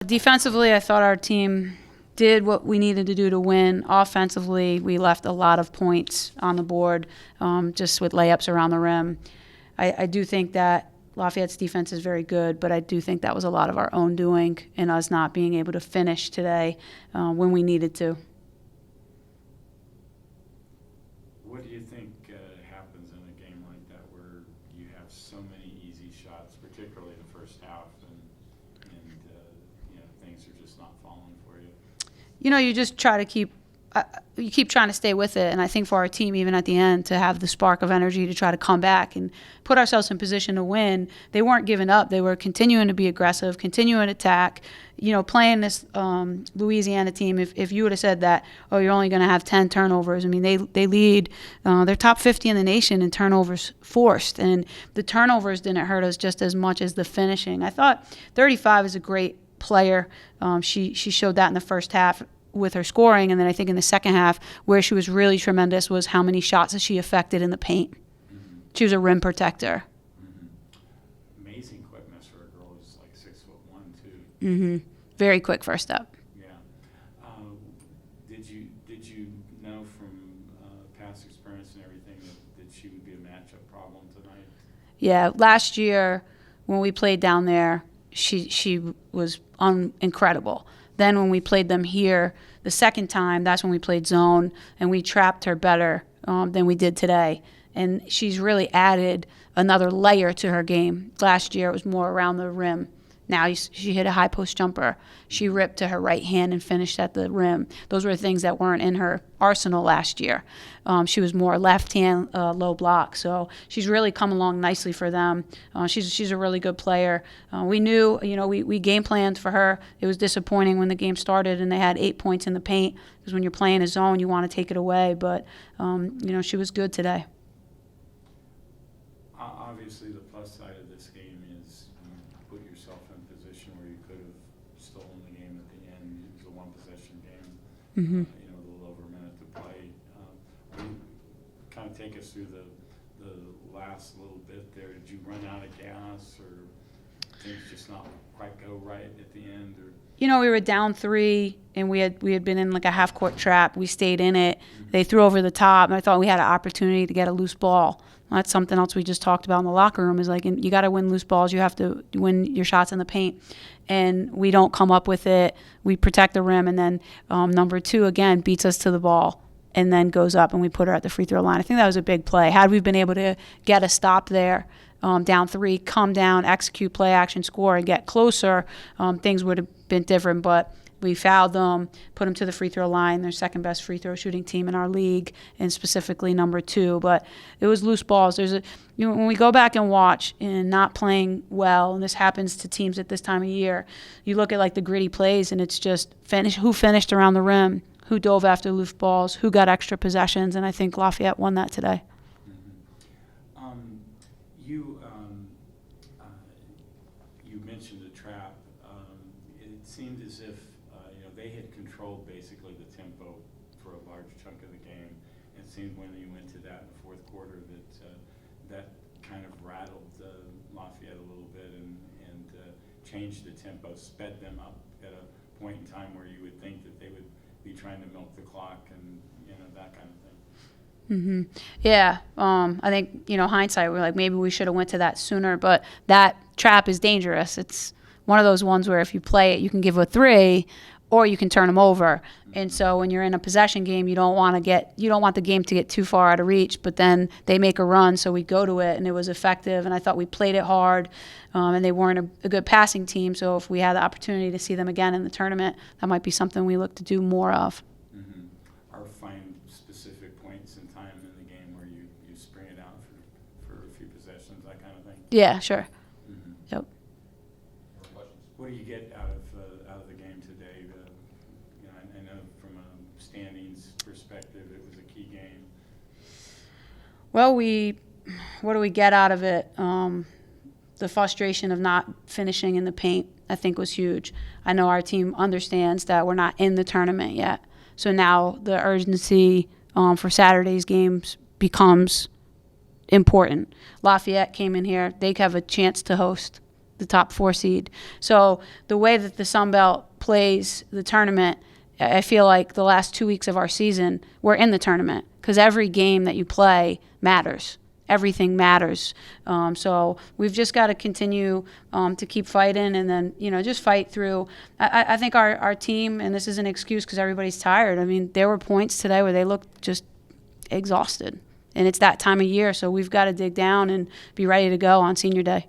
Defensively, I thought our team did what we needed to do to win. Offensively, we left a lot of points on the board just with layups around the rim. I do think that Lafayette's defense is very good, but I do think that was a lot of our own doing and us not being able to finish today when we needed to. What do you think happens in a game like that where you have so many easy shots, particularly in the first half, and things are just not falling for you? You just try to keep trying to stay with it, and I think for our team, even at the end, to have the spark of energy to try to come back and put ourselves in position to win. They weren't giving up. They were continuing to be aggressive, continuing to attack. Playing this Louisiana team, if you would have said that, oh, you're only going to have 10 turnovers. I mean, they lead. They're top 50 in the nation in turnovers forced, and the turnovers didn't hurt us just as much as the finishing. I thought 35 is a great player. She showed that in the first half with her scoring, and then I think in the second half where she was really tremendous was how many shots that she affected in the paint. Mm-hmm. She was a rim protector. Mm-hmm. Amazing quickness for a girl who's like 6'1" too. Mm-hmm. Very quick first step. Yeah. Did you know from past experience and everything that she would be a matchup problem tonight? Yeah, last year when we played down there, she was incredible. Then when we played them here the second time, that's when we played zone, and we trapped her better than we did today. And she's really added another layer to her game. Last year it was more around the rim. Now she hit a high post jumper. She ripped to her right hand and finished at the rim. Those were things that weren't in her arsenal last year. She was more left hand, low block. So she's really come along nicely for them. She's a really good player. We knew, we game planned for her. It was disappointing when the game started and they had 8 points in the paint, because when you're playing a zone, you want to take it away. But she was good today. Obviously, the plus side of this game is you put yourself in a position where you could have stolen the game at the end. It was a one-possession game, Mm-hmm. A little over a minute to play. Kind of take us through the last little bit there. Did you run out of gas, or things just not quite go right at the end? Or we were down 3, and we had been in like a half-court trap. We stayed in it. Mm-hmm. They threw over the top, and I thought we had an opportunity to get a loose ball. That's something else we just talked about in the locker room, is like, you got to win loose balls. You have to win your shots in the paint. And we don't come up with it. We protect the rim, and then number 2, again, beats us to the ball and then goes up, and we put her at the free throw line. I think that was a big play. Had we been able to get a stop there, down 3, come down, execute play action, score, and get closer, things would have been different. But we fouled them, put them to the free throw line. They're second best free throw shooting team in our league, and specifically number 2. But it was loose balls. When we go back and watch and not playing well, and this happens to teams at this time of year, you look at like the gritty plays, and it's just who finished around the rim, who dove after loose balls, who got extra possessions, and I think Lafayette won that today. Mm-hmm. You mentioned the trap. It seemed as if they had controlled basically the tempo for a large chunk of the game. It seemed when you went to that in the fourth quarter that kind of rattled Lafayette a little bit and changed the tempo, sped them up at a point in time where you would think that they would be trying to milk the clock and that kind of thing. Mm-hmm. Yeah, I think hindsight, we're like, maybe we should have went to that sooner. But that trap is dangerous. It's one of those ones where if you play it, you can give a 3, or you can turn them over. And so when you're in a possession game, you don't want the game to get too far out of reach. But then they make a run, so we go to it, and it was effective. And I thought we played it hard, and they weren't a good passing team. So if we had the opportunity to see them again in the tournament, that might be something we look to do more of. Mm-hmm. Or find specific points in time in the game where you spring it out for a few possessions, that kind of thing. Yeah, sure. Mm-hmm. Yep. What do you get out of the game today? I know from a standings perspective, it was a key game. Well, what do we get out of it? The frustration of not finishing in the paint, I think, was huge. I know our team understands that we're not in the tournament yet. So now the urgency for Saturday's games becomes important. Lafayette came in here. They have a chance to host. the top 4 seed. So the way that the Sun Belt plays the tournament, I feel like the last 2 weeks of our season, we're in the tournament because every game that you play matters. Everything matters. So we've just got to continue to keep fighting and then, just fight through. I think our team, and this is an excuse because everybody's tired. I mean, there were points today where they looked just exhausted. And it's that time of year, so we've got to dig down and be ready to go on senior day.